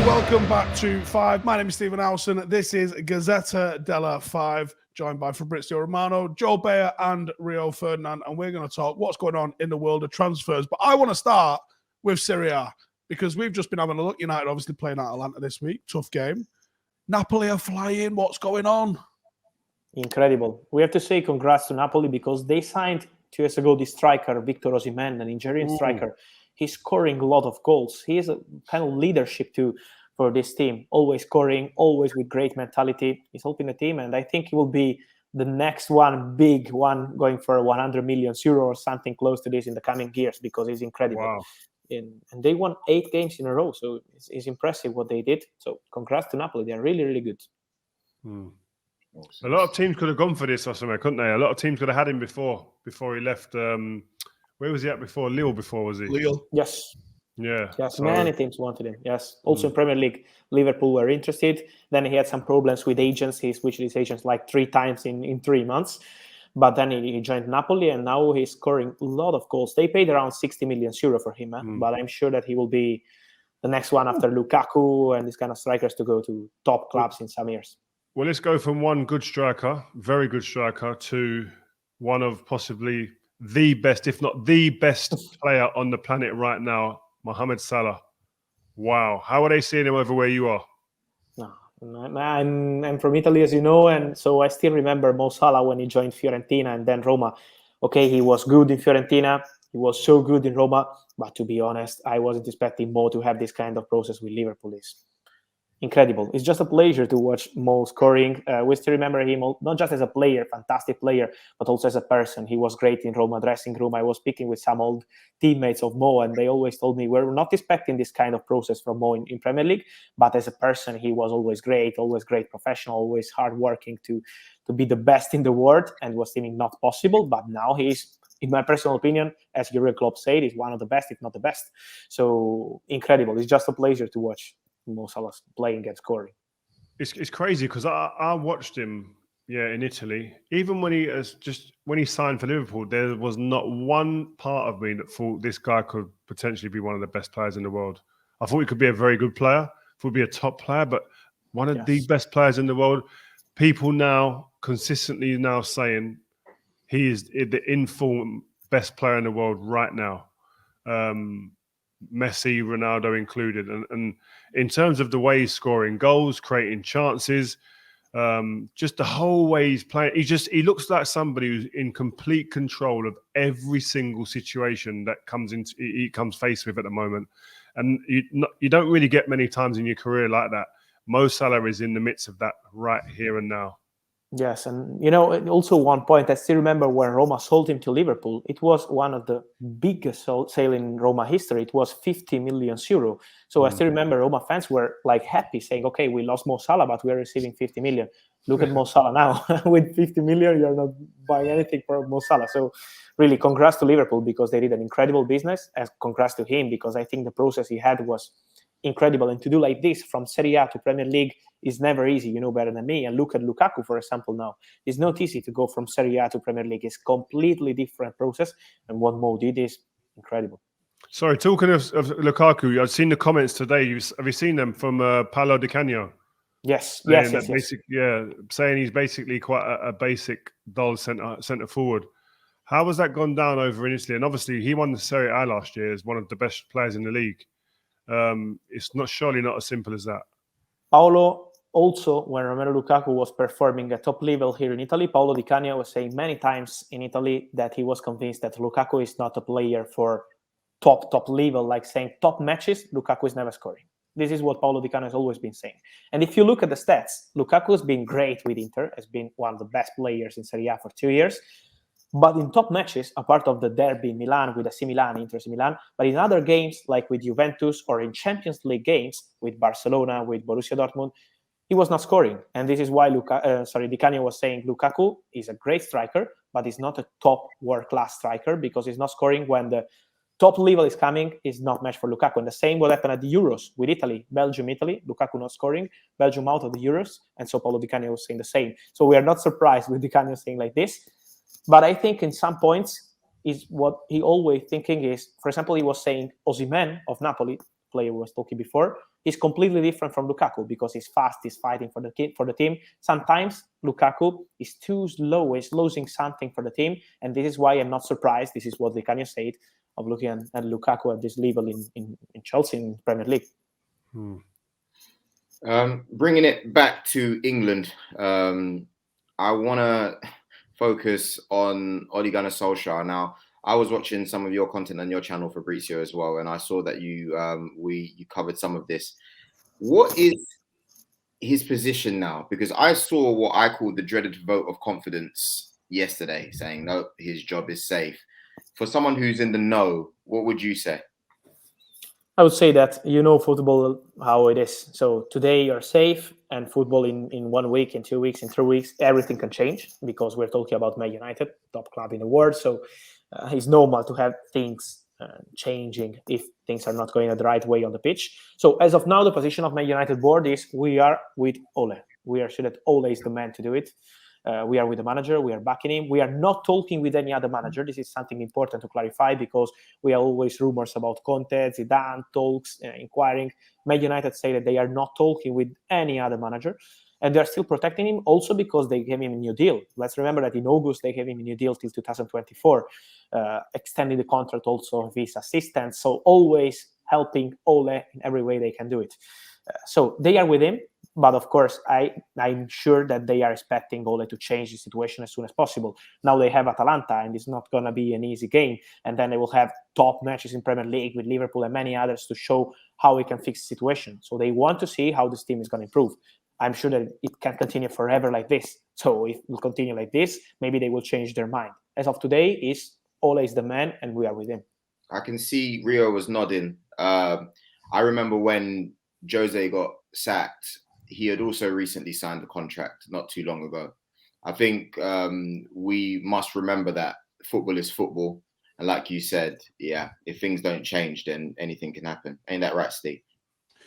welcome back to Five. My name is Stephen Howson. This is Gazetta Dello Five, joined by Fabrizio Romano, Joe Beya, and Rio Ferdinand. And we're going to talk what's going on in the world of transfers. But I want to start with Serie A because we've just been having a look. United obviously playing at Atalanta this week. Tough game. Napoli are flying. What's going on? Incredible. We have to say congrats to Napoli because they signed 2 years ago the striker, Victor Osimhen, an Nigerian striker. He's scoring a lot of goals. He is a kind of leadership for this team, always scoring, always with great mentality. He's helping the team, and I think he will be the next one, big one, going for 100 million euro or something close to this in the coming years because he's incredible. Wow. And they won 8 games in a row, so it's impressive what they did. So congrats to Napoli. They're really, really good. A lot of teams could have gone for this, Osimhen, couldn't they? A lot of teams could have had him before he left. Where was he at before? Lille before, was he? Lille. Yes. Yeah. Yes, many teams wanted him. Yes. Also in Premier League, Liverpool were interested. Then he had some problems with agents. He switched his agents like 3 times in 3 months. But then he joined Napoli, and now he's scoring a lot of goals. They paid around 60 million euro for him, but I'm sure that he will be the next one after Lukaku and these kind of strikers to go to top clubs in some years. Well, let's go from one good striker, very good striker, to one of possibly the best, if not the best player on the planet right now, Mohamed Salah. Wow. How are they seeing him over where you are? I'm from Italy, as you know, and so I still remember Mo Salah when he joined Fiorentina and then Roma. Okay, he was good in Fiorentina. He was so good in Roma. But to be honest, I wasn't expecting Mo to have this kind of process with Liverpool. It's incredible. It's just a pleasure to watch Mo scoring. We still remember him not just as a player, fantastic player, but also as a person. He was great in Roma dressing room. I was speaking with some old teammates of Mo, and they always told me we're not expecting this kind of process from Mo in Premier League, but as a person, he was always great professional, always hardworking to be the best in the world, and was seeming not possible. But now he's, in my personal opinion, as Jurgen Klopp said, is one of the best, if not the best. So incredible. It's just a pleasure to watch Mo Salah playing and scoring. It's crazy because I watched him, in Italy. Even when he signed for Liverpool, there was not one part of me that thought this guy could potentially be one of the best players in the world. I thought he could be a very good player, would be a top player, but one of the best players in the world. People now consistently now saying he is the informed best player in the world right now. Messi, Ronaldo included. And in terms of the way he's scoring goals, creating chances, just the whole way he's playing, he looks like somebody who's in complete control of every single situation that he comes faced with at the moment. And you don't really get many times in your career like that. Mo Salah is in the midst of that right here and now. Yes, and also one point, I still remember when Roma sold him to Liverpool, it was one of the biggest sale in Roma history. It was 50 million euro. So I still remember Roma fans were like happy, saying, okay, we lost Mo Salah, but we're receiving 50 million. Look at Mo Salah now. With 50 million, you're not buying anything for Mo Salah. So really, congrats to Liverpool because they did an incredible business, and congrats to him because I think the process he had was incredible. And to do like this from Serie A to Premier League is never easy. You know better than me. And look at Lukaku, for example, now. It's not easy to go from Serie A to Premier League. It's completely different process. And what Mo did is incredible. Sorry, talking of Lukaku, I've seen the comments today. Have you seen them from Paolo Di Canio? Yes. Saying he's basically quite a basic, dull centre forward. How has that gone down over in Italy? And obviously, he won the Serie A last year as one of the best players in the league. It's surely not as simple as that. Paolo, also, when Romelu Lukaku was performing at top level here in Italy, Paolo Di Canio was saying many times in Italy that he was convinced that Lukaku is not a player for top level, like saying top matches, Lukaku is never scoring. This is what Paolo Di Canio has always been saying. And if you look at the stats, Lukaku has been great with Inter, has been one of the best players in Serie A for 2 years. But in top matches, apart of the derby in Milan with AC Milan, Inter AC Milan, but in other games like with Juventus or in Champions League games with Barcelona, with Borussia Dortmund, he was not scoring. And this is why Di Canio was saying Lukaku is a great striker, but he's not a top world-class striker because he's not scoring when the top level is coming, is not match for Lukaku. And the same will happen at the Euros with Italy, Belgium, Italy, Lukaku not scoring, Belgium out of the Euros. And so Paolo Di Canio was saying the same. So we are not surprised with Di Canio saying like this. But I think in some points is what he always thinking is, for example, he was saying Osimhen of Napoli, player was talking before, He's completely different from Lukaku because he's fast, he's fighting for the team. Sometimes Lukaku is too slow, he's losing something for the team, and this is why I'm not surprised. This is what Di Canio said of looking at Lukaku at this level in Chelsea in Premier League. Bringing it back to England, I want to focus on Ole Gunnar Solskjaer. Now, I was watching some of your content on your channel, Fabrizio, as well, and I saw that you covered some of this. What is his position now? Because I saw what I called the dreaded vote of confidence yesterday, saying, no, his job is safe. For someone who's in the know, what would you say? I would say that football, how it is. So today you're safe, and football in 1 week, in 2 weeks, in 3 weeks, everything can change because we're talking about Man United, top club in the world. So it's normal to have things changing if things are not going the right way on the pitch. So as of now, the position of Man United board is we are with Ole. We are sure that Ole is the man to do it. We are with the manager. We are backing him. We are not talking with any other manager. This is something important to clarify because we are always rumors about Conte, Zidane, talks, inquiring. Man United say that they are not talking with any other manager, and they're still protecting him also because they gave him a new deal. Let's remember that in August they gave him a new deal till 2024, extending the contract also of his assistants. So always helping Ole in every way they can do it. So they are with him. But of course, I'm sure that they are expecting Ole to change the situation as soon as possible. Now they have Atalanta, and it's not going to be an easy game. And then they will have top matches in Premier League with Liverpool and many others to show how we can fix the situation. So they want to see how this team is going to improve. I'm sure that it can continue forever like this. So if it will continue like this, maybe they will change their mind. As of today, Ole is the man, and we are with him. I can see Rio was nodding. I remember when Jose got sacked, he had also recently signed a contract not too long ago. I think we must remember that football is football. And like you said, if things don't change, then anything can happen. Ain't that right, Steve?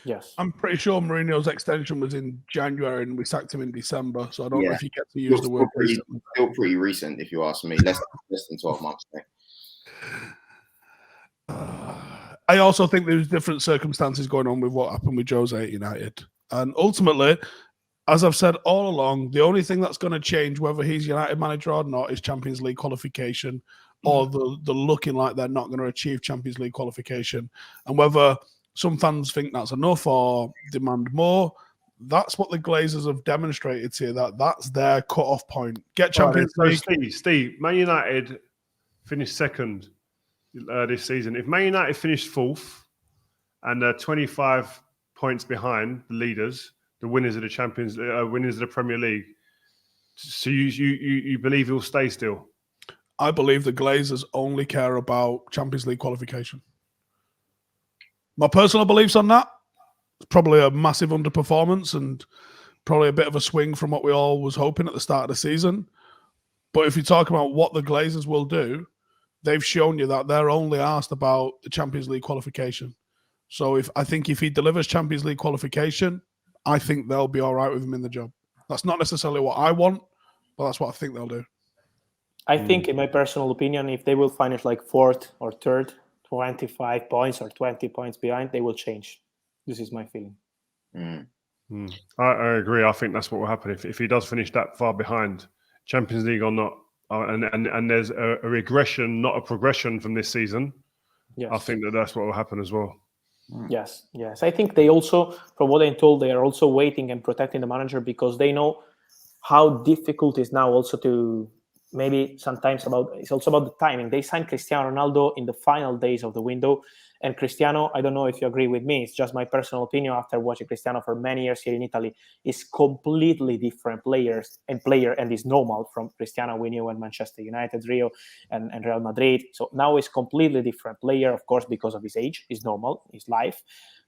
Yes. I'm pretty sure Mourinho's extension was in January and we sacked him in December. So I don't know if you get to use the word recently. Still pretty recent, if you ask me. Less than 12 months. I also think there's different circumstances going on with what happened with Jose at United. And ultimately, as I've said all along, the only thing that's going to change whether he's United manager or not is Champions League qualification, or the looking like they're not going to achieve Champions League qualification. And whether some fans think that's enough or demand more, that's what the Glazers have demonstrated here, that's their cut-off point. Get Champions League. Steve, Man United finished second this season. If Man United finished fourth and 25 points behind the leaders, the winners of the winners of the Premier League, so you believe he'll stay still? I believe the Glazers only care about Champions League qualification. My personal beliefs on that, it's probably a massive underperformance and probably a bit of a swing from what we all was hoping at the start of the season. But if you talk about what the Glazers will do, they've shown you that they're only asked about the Champions League qualification. So I think if he delivers Champions League qualification, I think they'll be all right with him in the job. That's not necessarily what I want, but that's what I think they'll do. I think, in my personal opinion, if they will finish like fourth or third, 25 points or 20 points behind, they will change. This is my feeling. I agree. I think that's what will happen if he does finish that far behind, Champions League or not. And there's a regression, not a progression from this season. Yes. I think that's what will happen as well. Yes. I think they also, from what I'm told, they are also waiting and protecting the manager because they know how difficult it is now also to maybe sometimes it's also about the timing. They signed Cristiano Ronaldo in the final days of the window. And Cristiano, I don't know if you agree with me, it's just my personal opinion after watching Cristiano for many years here in Italy, is completely different player, and is normal from Cristiano we knew in Manchester United, Rio, and Real Madrid. So now he's completely different player, of course, because of his age, is normal, his life,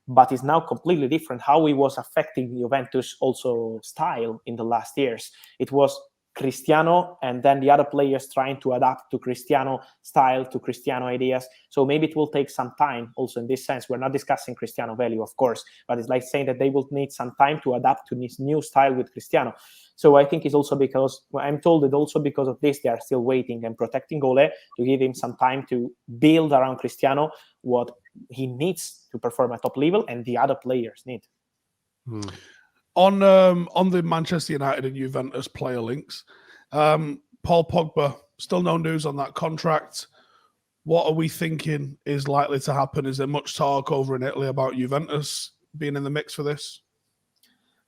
but it's now completely different how he was affecting Juventus also style in the last years. It was Cristiano and then the other players trying to adapt to Cristiano style, to Cristiano ideas. So maybe it will take some time also in this sense. We're not discussing Cristiano value, of course, but it's like saying that they will need some time to adapt to this new style with Cristiano. So I think it's also because, I'm told that also because of this, they are still waiting and protecting Ole to give him some time to build around Cristiano what he needs to perform at top level, and the other players need. On the Manchester United and Juventus player links, Paul Pogba, still no news on that contract. What are we thinking is likely to happen? Is there much talk over in Italy about Juventus being in the mix for this?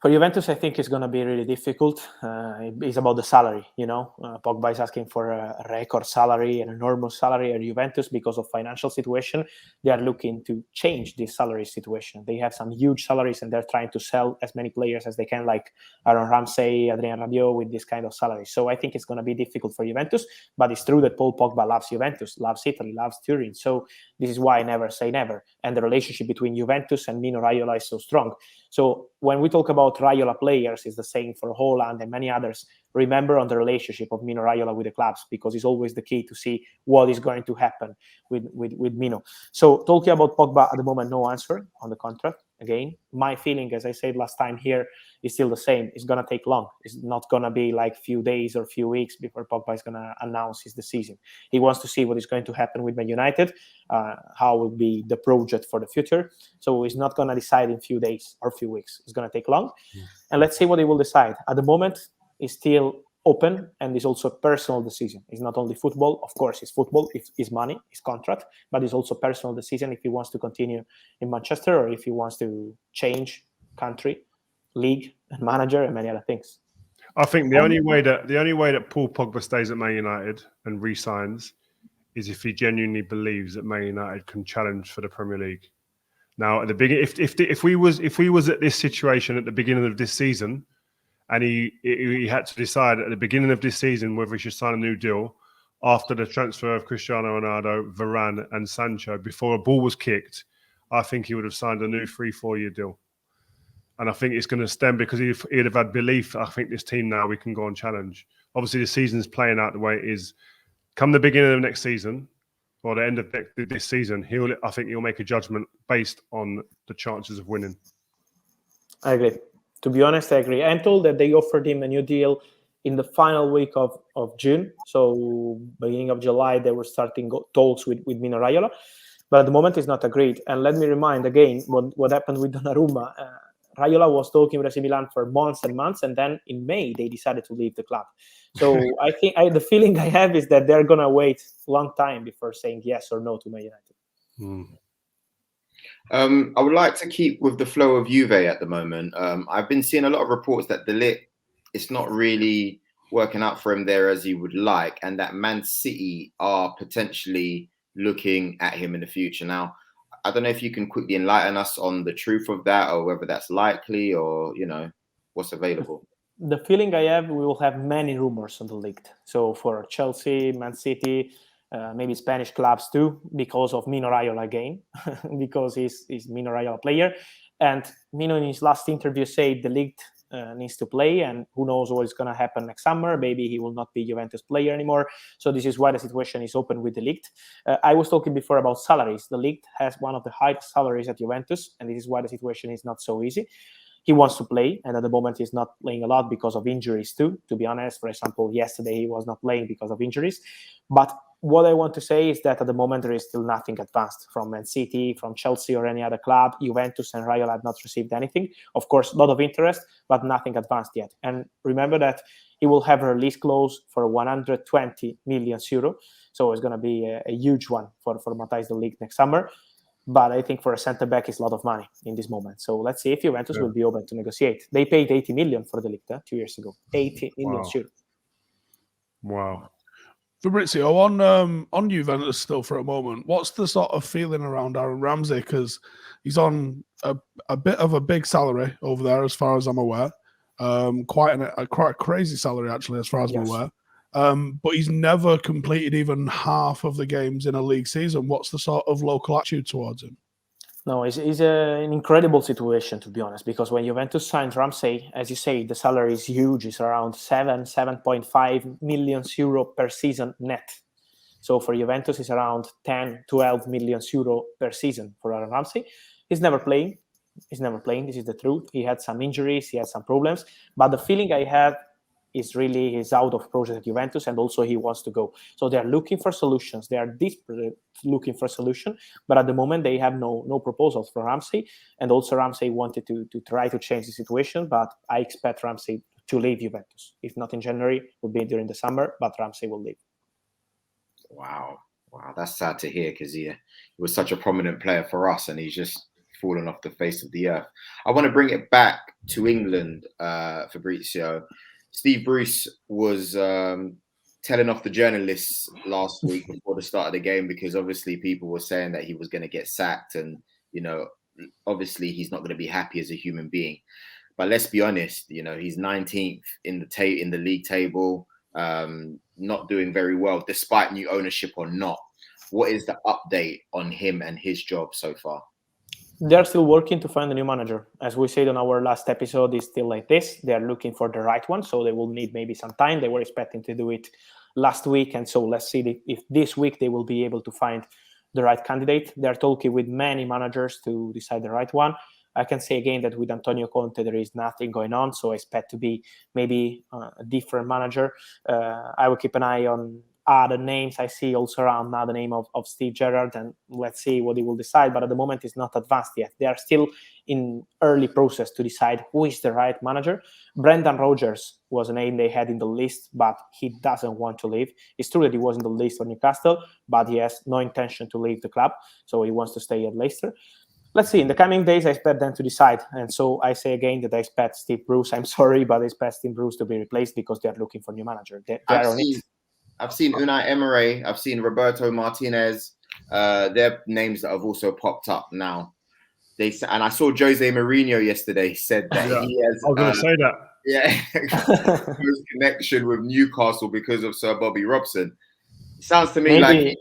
For Juventus, I think it's going to be really difficult. It's about the salary, Pogba is asking for a record salary, an enormous salary at Juventus because of financial situation. They are looking to change this salary situation. They have some huge salaries and they're trying to sell as many players as they can, like Aaron Ramsey, Adrien Rabiot, with this kind of salary. So I think it's going to be difficult for Juventus, but it's true that Paul Pogba loves Juventus, loves Italy, loves Turin. So this is why I never say never. And the relationship between Juventus and Mino Raiola is so strong. So when we talk about Raiola players, it's the same for Haaland and many others. Remember on the relationship of Mino Raiola with the clubs, because it's always the key to see what is going to happen with Mino. So talking about Pogba at the moment, no answer on the contract. Again, my feeling, as I said last time here, is still the same. It's going to take long. It's not going to be like few days or few weeks before Pogba is going to announce his decision. He wants to see what is going to happen with Man United, how will be the project for the future. So he's not going to decide in few days or few weeks. It's going to take long. And let's see what he will decide. At the moment, it's still open, and it's also a personal decision. It's not only football. Of course, it's football, it's money, it's contract, but it's also personal decision if he wants to continue in Manchester or if he wants to change country, league, and manager, and many other things. I think the only way that Paul Pogba stays at Man United and re-signs is if he genuinely believes that Man United can challenge for the Premier League. Now, at the beginning, if we was at this situation at the beginning of this season, and he had to decide at the beginning of this season whether he should sign a new deal after the transfer of Cristiano Ronaldo, Varane, and Sancho before a ball was kicked, I think he would have signed a new 3-4 year deal. And I think it's going to stem because he'd have had belief. I think this team now we can go and challenge. Obviously, the season's playing out the way it is. Come the beginning of next season or the end of this season, I think he'll make a judgment based on the chances of winning. I agree. To be honest, I agree. I'm told that they offered him a new deal in the final week of June. So beginning of July, they were starting talks with Mino Raiola. But at the moment, it's not agreed. And let me remind again what happened with Donnarumma. Raiola was talking with AC Milan for months and months, and then in May, they decided to leave the club. So I think the feeling I have is that they're going to wait a long time before saying yes or no to Man United. I would like to keep with the flow of Juve at the moment. I've been seeing a lot of reports that Ligt, it's not really working out for him there as he would like, and that Man City are potentially looking at him in the future. Now, I don't know if you can quickly enlighten us on the truth of that, or whether that's likely, or what's available. The feeling I have, we will have many rumors on the Ligt. So for Chelsea, Man City, maybe Spanish clubs too, because of Mino Raiola again, because he's Mino Raiola player. And Mino in his last interview said the Ligt needs to play, and who knows what is going to happen next summer. Maybe he will not be Juventus player anymore. So this is why the situation is open with the Ligt. I was talking before about salaries. The Ligt has one of the highest salaries at Juventus, and this is why the situation is not so easy. He wants to play, and at the moment he's not playing a lot because of injuries too, to be honest. For example, yesterday he was not playing because of injuries. But what I want to say is that at the moment there is still nothing advanced from Man City, from Chelsea or any other club. Juventus and Raiola have not received anything. Of course, a lot of interest, but nothing advanced yet. And remember that he will have a release clause for 120 million euro. So it's going to be a huge one for Matthijs the Ligt next summer. But I think for a centre-back, it's a lot of money in this moment. So let's see if Juventus will be open to negotiate. They paid 80 million for the Ligt 2 years ago. 80 million euro. Wow. Fabrizio, on Juventus still for a moment, what's the sort of feeling around Aaron Ramsey? Because he's on a bit of a big salary over there, as far as I'm aware. Quite a crazy salary, actually, as far as I'm aware. But he's never completed even half of the games in a league season. What's the sort of local attitude towards him? No, it's an incredible situation, to be honest, because when Juventus signed Ramsey, as you say, the salary is huge. It's around 7.5 million euro per season net. So for Juventus, it's around 10, 12 million euro per season for Aaron Ramsey. He's never playing. This is the truth. He had some injuries. He had some problems. But the feeling I have is out of project at Juventus, and also he wants to go. So they are looking for solutions. They are desperate looking for a solution, but at the moment they have no proposals for Ramsey. And also Ramsey wanted to try to change the situation, but I expect Ramsey to leave Juventus. If not in January, it will be during the summer, but Ramsey will leave. Wow, that's sad to hear, because he was such a prominent player for us, and he's just fallen off the face of the earth. I want to bring it back to England, Fabrizio. Steve Bruce was telling off the journalists last week before the start of the game, because obviously people were saying that he was going to get sacked, and obviously he's not going to be happy as a human being. But let's be honest, he's 19th in the league table, not doing very well despite new ownership or not. What is the update on him and his job so far? They're still working to find a new manager. As we said on our last episode, it's still like this. They're looking for the right one, so they will need maybe some time. They were expecting to do it last week, and so let's see if this week they will be able to find the right candidate. They're talking with many managers to decide the right one. I can say again that with Antonio Conte, there is nothing going on, so I expect to be maybe a different manager. I will keep an eye on other names. I see also around now the name of Steve Gerrard, and let's see what he will decide. But at the moment, it's not advanced yet. They are still in early process to decide who is the right manager. Brendan Rodgers was a name they had in the list, but he doesn't want to leave. It's true that he was in the list for Newcastle, but he has no intention to leave the club, so he wants to stay at Leicester. Let's see. In the coming days, I expect them to decide. And so I say again that I expect Steve Bruce, I'm sorry, but I expect Steve Bruce to be replaced because they are looking for a new manager. I've seen Unai Emery. I've seen Roberto Martinez. They're names that have also popped up now. And I saw Jose Mourinho yesterday said that he has. I was going to say that. Yeah, close connection with Newcastle because of Sir Bobby Robson. It sounds to me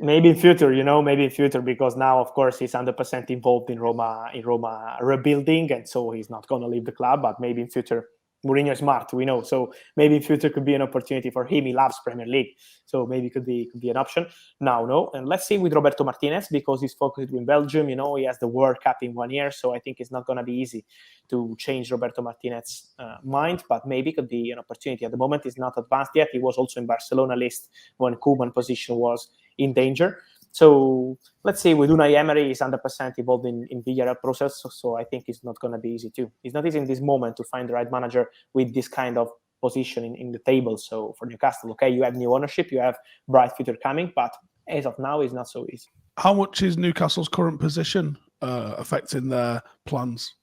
maybe in future, because now, of course, he's 100% involved in Roma rebuilding, and so he's not going to leave the club. But maybe in future, Mourinho is smart, we know. So maybe in future could be an opportunity for him. He loves Premier League, so maybe could be an option. Now, no. And let's see with Roberto Martinez, because he's focused in Belgium. He has the World Cup in 1 year, so I think it's not going to be easy to change Roberto Martinez's mind. But maybe could be an opportunity. At the moment, he's not advanced yet. He was also in Barcelona list when Koeman's position was in danger. So let's see, with Unai Emery, he's 100% involved in Villarreal process. So I think it's not going to be easy too. It's not easy in this moment to find the right manager with this kind of position in the table. So for Newcastle, okay, you have new ownership, you have bright future coming, but as of now, it's not so easy. How much is Newcastle's current position affecting their plans?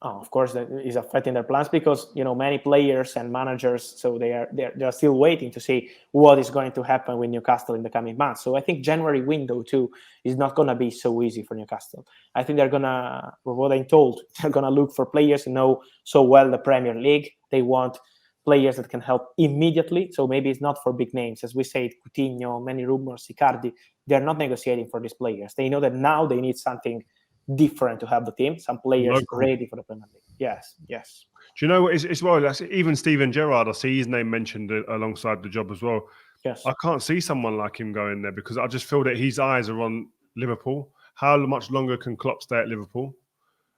Oh, of course, that is affecting their plans because many players and managers, so they are still waiting to see what is going to happen with Newcastle in the coming months. So I think January window too is not going to be so easy for Newcastle. I think they're gonna, from what I'm told, they're gonna look for players who know so well the Premier League. They want players that can help immediately. So maybe it's not for big names, as we said, Coutinho, many rumors, Icardi. They're not negotiating for these players. They know that now they need something different to have the team, some players ready for the Premier League. Yes. Do you know what? As well, even Steven Gerrard, I see his name mentioned alongside the job as well. Yes. I can't see someone like him going there because I just feel that his eyes are on Liverpool. How much longer can Klopp stay at Liverpool?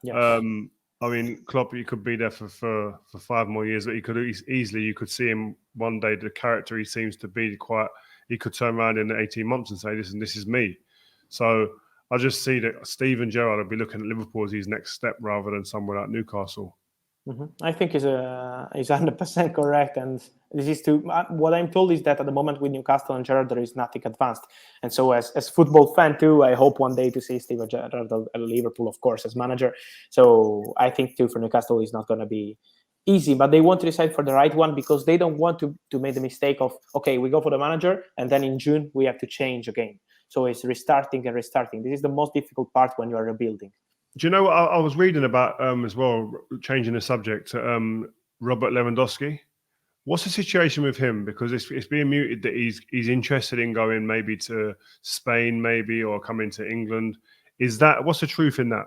Yes. I mean, Klopp, he could be there for 5 more years, but he could easily, you could see him one day, the character he seems to be he could turn around in 18 months and say, listen, this is me. So I just see that Steven Gerrard will be looking at Liverpool as his next step rather than somewhere like Newcastle. Mm-hmm. I think is 100% correct, and this is what I'm told is that at the moment with Newcastle and Gerrard there is nothing advanced, and so as football fan too, I hope one day to see Steven Gerrard at Liverpool, of course, as manager. So I think too for Newcastle is not going to be easy, but they want to decide for the right one because they don't want to make the mistake of we go for the manager and then in June we have to change again. So it's restarting. This is the most difficult part when you are rebuilding. Do you know what I was reading about as well, changing the subject, Robert Lewandowski? What's the situation with him? Because it's being muted that he's interested in going maybe to Spain, maybe, or coming to England. What's the truth in that?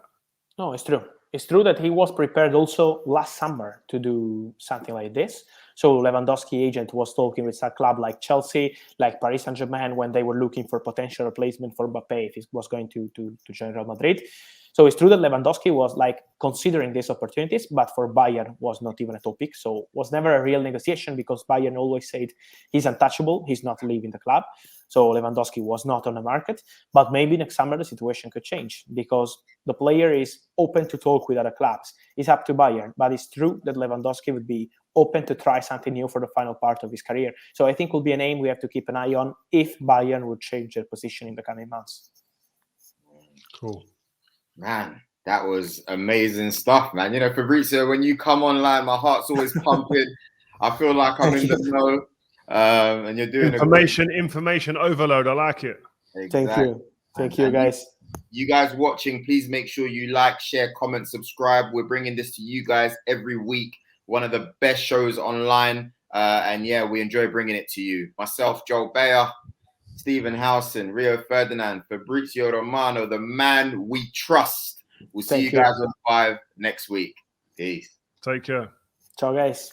No, it's true. It's true that he was prepared also last summer to do something like this. So Lewandowski agent was talking with a club like Chelsea, like Paris Saint-Germain, when they were looking for potential replacement for Mbappe if he was going to join Real Madrid. So it's true that Lewandowski was like considering these opportunities, but for Bayern was not even a topic. So was never a real negotiation because Bayern always said he's untouchable, he's not leaving the club. So Lewandowski was not on the market. But maybe next summer the situation could change because the player is open to talk with other clubs. It's up to Bayern, but it's true that Lewandowski would be open to try something new for the final part of his career. So I think will be a name we have to keep an eye on if Bayern would change their position in the coming months. Cool. Man, that was amazing stuff, man. You know, Fabrizio, when you come online, my heart's always pumping. I feel like I'm in the know, and you're doing information overload. I like it. Exactly. Thank you, guys. You guys watching, please make sure you like, share, comment, subscribe. We're bringing this to you guys every week. One of the best shows online, and yeah, we enjoy bringing it to you. Myself, Joel Beya, Stephen Howson, Rio Ferdinand, Fabrizio Romano, the man we trust. We'll see you guys on 5 next week. Peace. Take care. Ciao, guys.